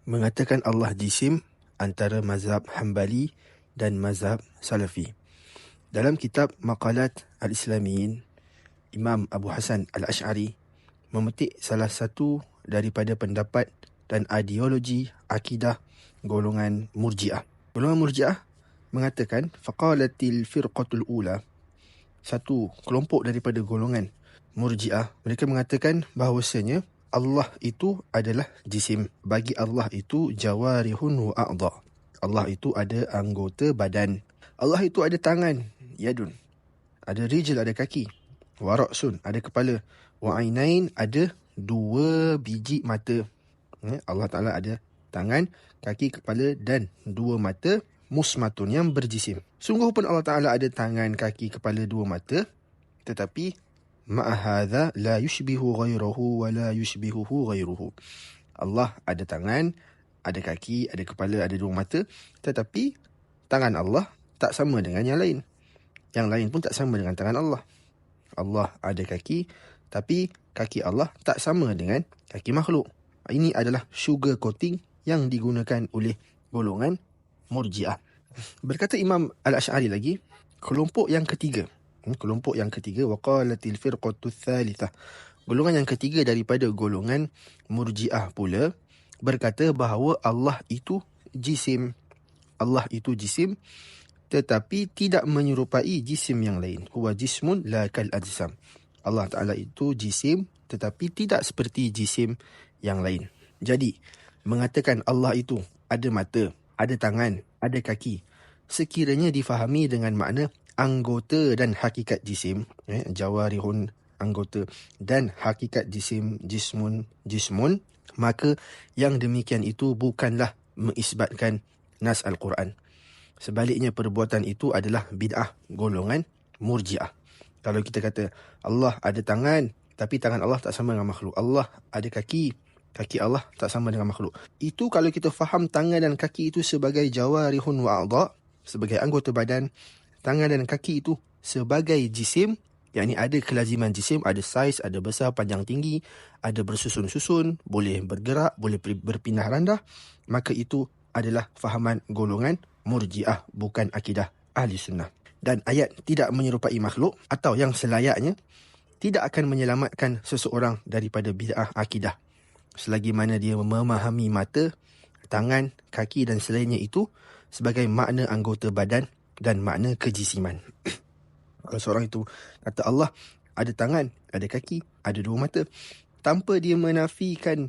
mengatakan Allah jisim antara mazhab Hanbali dan mazhab Salafi. Dalam kitab Maqalat Al-Islamiyin, Imam Abu Hasan Al-Ash'ari memetik salah satu daripada pendapat dan ideologi akidah golongan Murji'ah. Golongan Murji'ah mengatakan faqalatil firqatul ula, satu kelompok daripada golongan Murji'ah, mereka mengatakan bahawasanya Allah itu adalah jisim. Bagi Allah itu jawarihun wa a'dha. Allah itu ada anggota badan. Allah itu ada tangan, yadun. Ada rijl, ada kaki. Wa ra'sun, ada kepala. Wa ainain, ada 2 biji mata. Allah Ta'ala ada tangan, kaki, kepala dan 2 mata. Musmatun, yang berjisim. Sungguh pun Allah Ta'ala ada tangan, kaki, kepala, 2 mata. Tetapi ma'ahadha la yushbihu ghairahu wa la yushbihuhu ghairuhu. Allah ada tangan, ada kaki, ada kepala, ada 2 mata. Tetapi tangan Allah tak sama dengan yang lain. Yang lain pun tak sama dengan tangan Allah. Allah ada kaki, tapi kaki Allah tak sama dengan kaki makhluk. Ini adalah sugar coating yang digunakan oleh golongan Murji'ah. Berkata Imam Al-Ash'ari lagi, kelompok yang ketiga, waqalatil firqatul thalithah, golongan yang ketiga daripada golongan Murji'ah pula berkata bahawa Allah itu jisim. Allah itu jisim, tetapi tidak menyerupai jisim yang lain. Huwa jismun la kal ajsam. Allah Ta'ala itu jisim, tetapi tidak seperti jisim yang lain. Jadi, mengatakan Allah itu ada mata, ada tangan, ada kaki, sekiranya difahami dengan makna anggota dan hakikat jisim, jawarihun anggota dan hakikat jisim, jismun, maka yang demikian itu bukanlah mengisbatkan nas Al-Quran. Sebaliknya perbuatan itu adalah bid'ah golongan Murji'ah. Kalau kita kata Allah ada tangan, tapi tangan Allah tak sama dengan makhluk. Allah ada kaki, kaki Allah tak sama dengan makhluk. Itu kalau kita faham tangan dan kaki itu sebagai jawarihun wa a'dha, sebagai anggota badan, tangan dan kaki itu sebagai jisim, yakni ada kelaziman jisim, ada saiz, ada besar, panjang, tinggi, ada bersusun-susun, boleh bergerak, boleh berpindah randah, maka itu adalah fahaman golongan Murji'ah, bukan akidah Ahli Sunnah. Dan ayat tidak menyerupai makhluk atau yang selayaknya tidak akan menyelamatkan seseorang daripada bid'ah akidah, selagi mana dia memahami mata, tangan, kaki dan selainnya itu sebagai makna anggota badan dan makna kejisiman. Kalau seorang itu kata Allah ada tangan, ada kaki, ada 2 mata, tanpa dia menafikan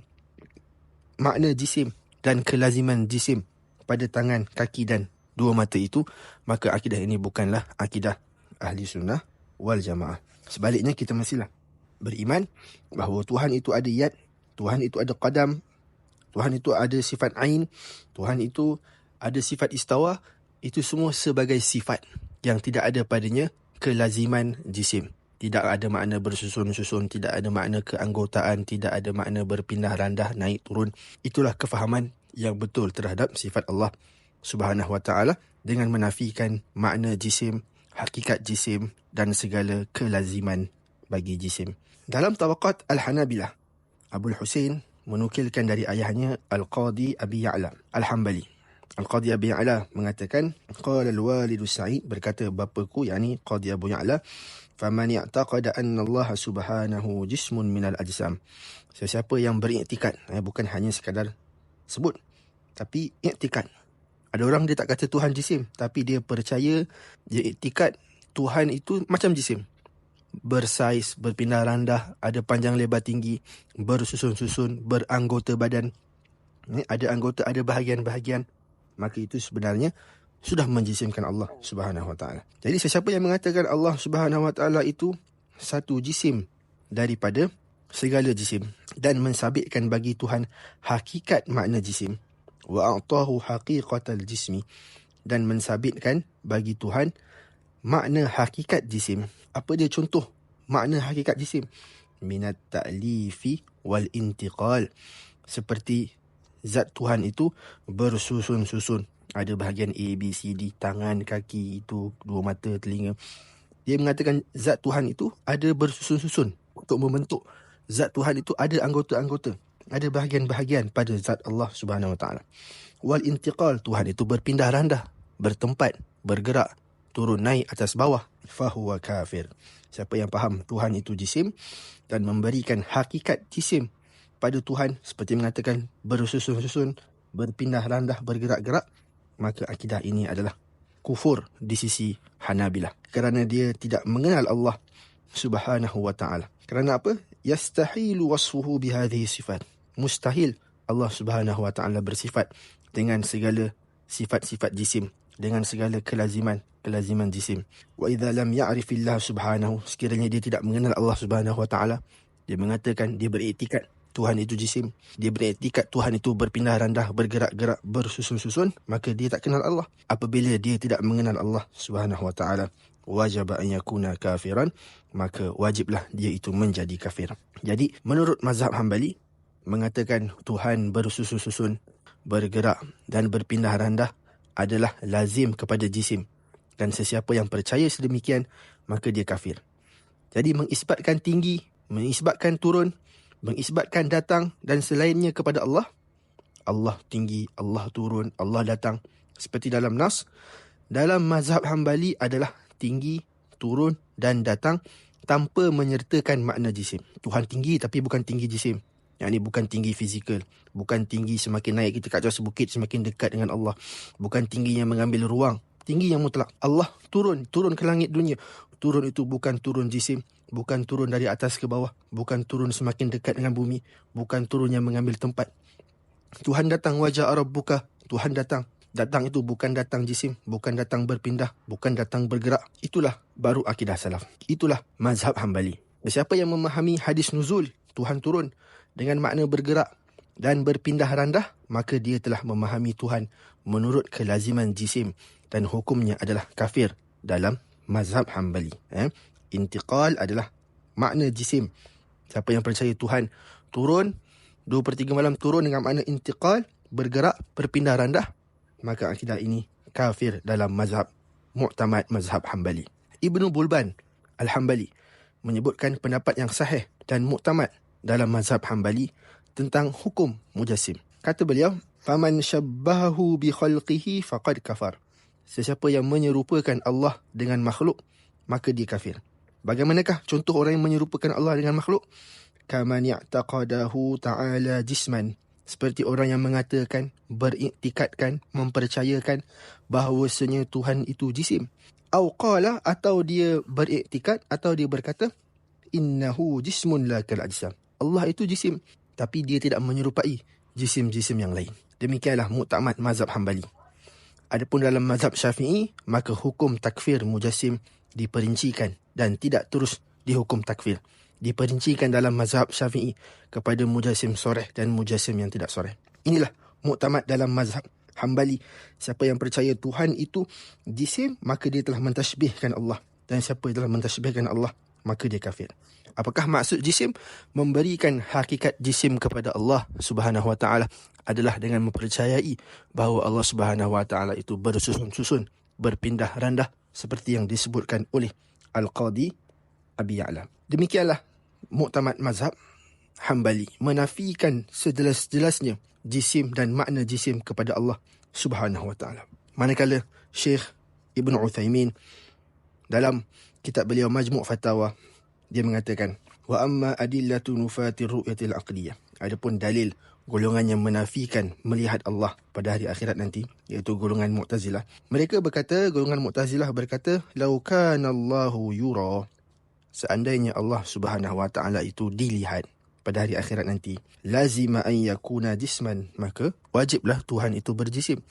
makna jisim dan kelaziman jisim pada tangan, kaki dan 2 mata itu, maka akidah ini bukanlah akidah Ahli Sunnah wal Jamaah. Sebaliknya kita mestilah beriman bahawa Tuhan itu ada yad, Tuhan itu ada qadam, Tuhan itu ada sifat ain, Tuhan itu ada sifat istawa. Itu semua sebagai sifat yang tidak ada padanya kelaziman jisim. Tidak ada makna bersusun-susun, tidak ada makna keanggotaan, tidak ada makna berpindah randah, naik turun. Itulah kefahaman yang betul terhadap sifat Allah Subhanahu Wa Ta'ala dengan menafikan makna jisim, hakikat jisim dan segala kelaziman bagi jisim. Dalam Tabaqat Al-Hanabilah, Abul Husain menukilkan dari ayahnya Al-Qadi Abi Ya'la Al-Hambali. Al-Qadi Abi Ya'la mengatakan, qala al-walidu Sa'id, berkata bapaku, yakni Qadi Abu Ya'la, faman i'taqada anna Allah subhanahu jismun minal ajsam. Sesiapa yang beriktikad, bukan hanya sekadar sebut, tapi iktikad. Ada orang dia tak kata Tuhan jisim, tapi dia percaya, dia iktikad Tuhan itu macam jisim. Bersaiz, berpindah randah, ada panjang lebar tinggi, bersusun-susun, beranggota badan. Ada anggota, ada bahagian-bahagian. Maka itu sebenarnya sudah menjisimkan Allah Subhanahu Wa Ta'ala. Jadi sesiapa yang mengatakan Allah Subhanahu Wa Ta'ala itu satu jisim daripada segala jisim dan mensabitkan bagi Tuhan hakikat makna jisim, wa a'tahu haqiqatal jismi, dan mensabitkan bagi Tuhan makna hakikat jisim. Apa dia contoh makna hakikat jisim? Minat ta'lifi wal intiqal. Seperti zat Tuhan itu bersusun-susun. Ada bahagian A, B, C, D, tangan, kaki, itu 2 mata, telinga. Dia mengatakan zat Tuhan itu ada bersusun-susun untuk membentuk. Zat Tuhan itu ada anggota-anggota. Ada bahagian-bahagian pada zat Allah Subhanahu Wa Taala. Wal intiqal, Tuhan itu berpindah randah, bertempat, bergerak, turun naik atas bawah. Fahuwa kafir. Siapa yang faham Tuhan itu jisim dan memberikan hakikat jisim pada Tuhan seperti mengatakan bersusun-susun, berpindah randah, bergerak-gerak, maka akidah ini adalah kufur di sisi Hanabilah. Kerana dia tidak mengenal Allah Subhanahu Wa Taala. Kerana apa? Yastahilu wasfuhu bihadhihi sifat. Mustahil Allah Subhanahu Wa Taala bersifat dengan segala sifat-sifat jisim, dengan segala kelaziman jisim. Wa idza lam ya'rifillah subhanahu, sekiranya dia tidak mengenal Allah Subhanahu Wa Taala, dia mengatakan, dia beriktikad Tuhan itu jisim, dia beriktikad Tuhan itu berpindah randah, bergerak-gerak, bersusun-susun, maka dia tak kenal Allah. Apabila dia tidak mengenal Allah Subhanahu Wa Taala, wajib an yakuna kafiran, maka wajiblah dia itu menjadi kafir. Jadi menurut mazhab Hambali, mengatakan Tuhan bersusun-susun, bergerak dan berpindah randah adalah lazim kepada jisim, dan sesiapa yang percaya sedemikian, maka dia kafir. Jadi mengisbatkan tinggi, mengisbatkan turun, mengisbatkan datang dan selainnya kepada Allah, Allah tinggi, Allah turun, Allah datang, seperti dalam nas, dalam mazhab Hambali adalah tinggi, turun dan datang tanpa menyertakan makna jisim. Tuhan tinggi tapi bukan tinggi jisim. Yang ini bukan tinggi fizikal, bukan tinggi semakin naik kita kat atas bukit semakin dekat dengan Allah, bukan tinggi yang mengambil ruang, tinggi yang mutlak. Allah turun ke langit dunia. Turun itu bukan turun jisim, bukan turun dari atas ke bawah, bukan turun semakin dekat dengan bumi, bukan turun yang mengambil tempat. Tuhan datang, wajah rabbuka, Tuhan datang. Datang itu bukan datang jisim, bukan datang berpindah, bukan datang bergerak. Itulah baru akidah salaf. Itulah mazhab Hambali. Siapa yang memahami hadis nuzul, Tuhan turun dengan makna bergerak dan berpindah randah, maka dia telah memahami Tuhan menurut kelaziman jisim dan hukumnya adalah kafir dalam mazhab Hambali. Intiqal adalah makna jisim. Siapa yang percaya Tuhan turun 2/3 malam, turun dengan makna intiqal, bergerak, berpindah randah, maka akidah ini kafir dalam mazhab mu'tamad mazhab Hambali. Ibnu Bulban Al-Hambali menyebutkan pendapat yang sahih dan mu'tamad dalam mazhab Hambali tentang hukum mujassim. Kata beliau, faman syabbahu bi khalqihi faqad kafar. Sesiapa yang menyerupakan Allah dengan makhluk, maka dia kafir. Bagaimanakah contoh orang yang menyerupakan Allah dengan makhluk? Kaman ya'taqadahu ta'ala jisman. Seperti orang yang mengatakan, beriktikadkan, mempercayakan bahawasanya Tuhan itu jisim. Aw qala, atau dia beriktikad, atau dia berkata, innahu jismun la kal ajsam. Allah itu jisim, tapi dia tidak menyerupai jisim-jisim yang lain. Demikianlah mu'tamad mazhab Hambali. Adapun dalam mazhab Syafi'i, maka hukum takfir mujassim diperincikan dan tidak terus dihukum takfir. Diperincikan dalam mazhab Syafi'i kepada mujassim soreh dan mujassim yang tidak soreh. Inilah mu'tamad dalam mazhab Hambali. Siapa yang percaya Tuhan itu jisim, maka dia telah mentashbihkan Allah. Dan siapa yang telah mentashbihkan Allah, maka dia kafir. Apakah maksud jisim? Memberikan hakikat jisim kepada Allah Subhanahu Wa Taala adalah dengan mempercayai bahawa Allah Subhanahu Wa Taala itu bersusun-susun, berpindah randah seperti yang disebutkan oleh Al-Qadi Abi Ya'la. Demikianlah mu'tamad mazhab Hambali, menafikan sejelas-jelasnya jisim dan makna jisim kepada Allah Subhanahu Wa Taala. Manakala Syekh Ibn Uthaymin dalam kitab beliau Majmu' Fatawa, dia mengatakan, wa amma adillatu nufatir ru'yatil aqliyah. Adapun dalil golongan yang menafikan melihat Allah pada hari akhirat nanti, iaitu golongan Mu'tazilah. Mereka berkata, golongan Mu'tazilah berkata, lau kana Allahu yura, seandainya Allah Subhanahu Wa Taala itu dilihat pada hari akhirat nanti, lazima an yakuna jisman, maka wajiblah Tuhan itu berjisim.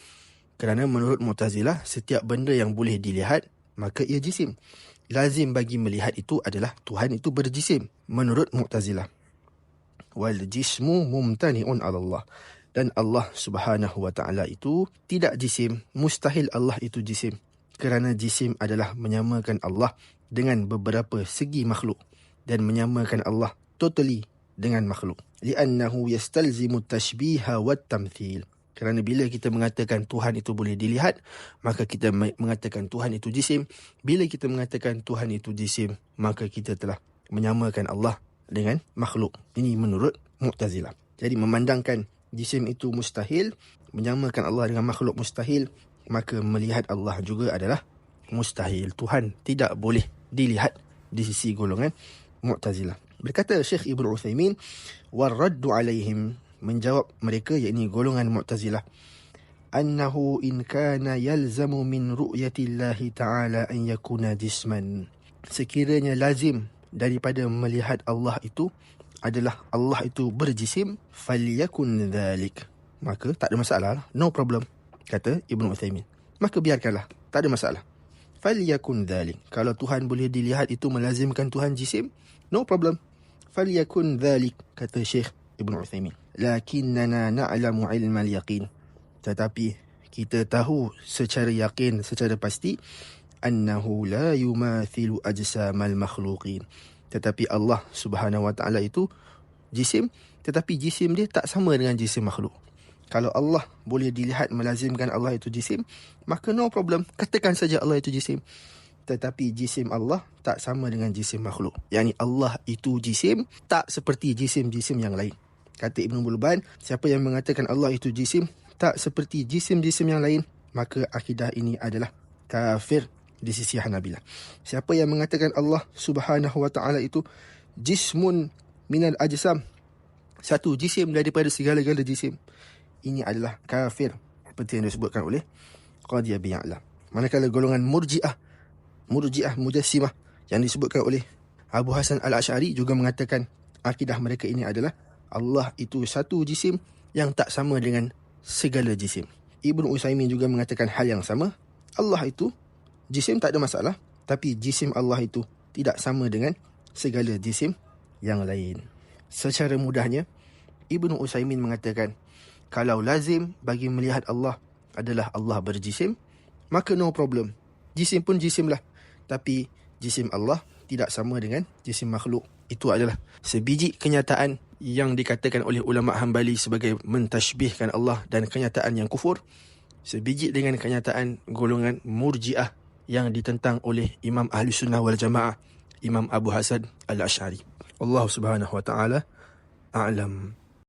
Kerana menurut Mu'tazilah, setiap benda yang boleh dilihat, maka ia jisim. Lazim bagi melihat itu adalah Tuhan itu berjisim menurut Mu'tazilah. Wal jismu mumtani'un 'ala Allah. Dan Allah Subhanahu Wa Taala itu tidak jisim, mustahil Allah itu jisim. Kerana jisim adalah menyamakan Allah dengan beberapa segi makhluk dan menyamakan Allah totally dengan makhluk. Li'annahu yastalzimu tashbiha wat tamthil. Kerana bila kita mengatakan Tuhan itu boleh dilihat, maka kita mengatakan Tuhan itu jisim. Bila kita mengatakan Tuhan itu jisim, maka kita telah menyamakan Allah dengan makhluk. Ini menurut Mu'tazilah. Jadi memandangkan jisim itu mustahil, menyamakan Allah dengan makhluk mustahil, maka melihat Allah juga adalah mustahil. Tuhan tidak boleh dilihat di sisi golongan Mu'tazilah. Berkata Syekh Ibn Uthaymin, warraddu alaihim, menjawab mereka, yakni golongan Mu'tazilah, annahu in kana yalzamu min ru'yatillahi ta'ala an yakuna jisman. Sekiranya lazim daripada melihat Allah itu adalah Allah itu berjisim, falyakun dhalik, maka tak ada masalah, no problem, kata Ibn Uthaymin. Maka biarkanlah, tak ada masalah. Falyakun dhalik, kalau Tuhan boleh dilihat itu melazimkan Tuhan jisim, no problem. Falyakun dhalik, kata Syekh Ibn Uthaymin. Lakinnana na'lamu ilmal yaqin, tetapi kita tahu secara yakin, secara pasti, annahu la yumathilu ajsamal makhluqin, tetapi Allah Subhanahu wa ta'ala itu jisim, tetapi jisim dia tak sama dengan jisim makhluk. Kalau Allah boleh dilihat melazimkan Allah itu jisim, maka no problem, katakan saja Allah itu jisim. Tetapi jisim Allah tak sama dengan jisim makhluk. Yani Allah itu jisim, tak seperti jisim-jisim yang lain. Kata Ibn Bulban, siapa yang mengatakan Allah itu jisim, tak seperti jisim-jisim yang lain, maka akidah ini adalah kafir di sisi Hanabilah. Siapa yang mengatakan Allah Subhanahu wa ta'ala itu jismun minal ajsam, satu jisim daripada segala-gala jisim, ini adalah kafir, seperti yang disebutkan oleh Qadhi Abi Ya'la. Manakala golongan Murji'ah Mujassimah yang disebutkan oleh Abu Hasan Al-Asy'ari juga mengatakan akidah mereka ini adalah Allah itu satu jisim yang tak sama dengan segala jisim. Ibn Utsaimin juga mengatakan hal yang sama. Allah itu jisim, tak ada masalah, tapi jisim Allah itu tidak sama dengan segala jisim yang lain. Secara mudahnya, Ibn Utsaimin mengatakan, kalau lazim bagi melihat Allah adalah Allah berjisim, maka no problem. Jisim pun jisim lah, tapi jisim Allah tidak sama dengan jisim makhluk. Itu adalah sebiji kenyataan yang dikatakan oleh ulama Hambali sebagai mentashbihkan Allah dan kenyataan yang kufur, sebiji dengan kenyataan golongan Murji'ah yang ditentang oleh Imam Ahli Sunnah wal Jamaah, Imam Abu Hasan Al-Asy'ari. Allah Subhanahu wa ta'ala a'lam.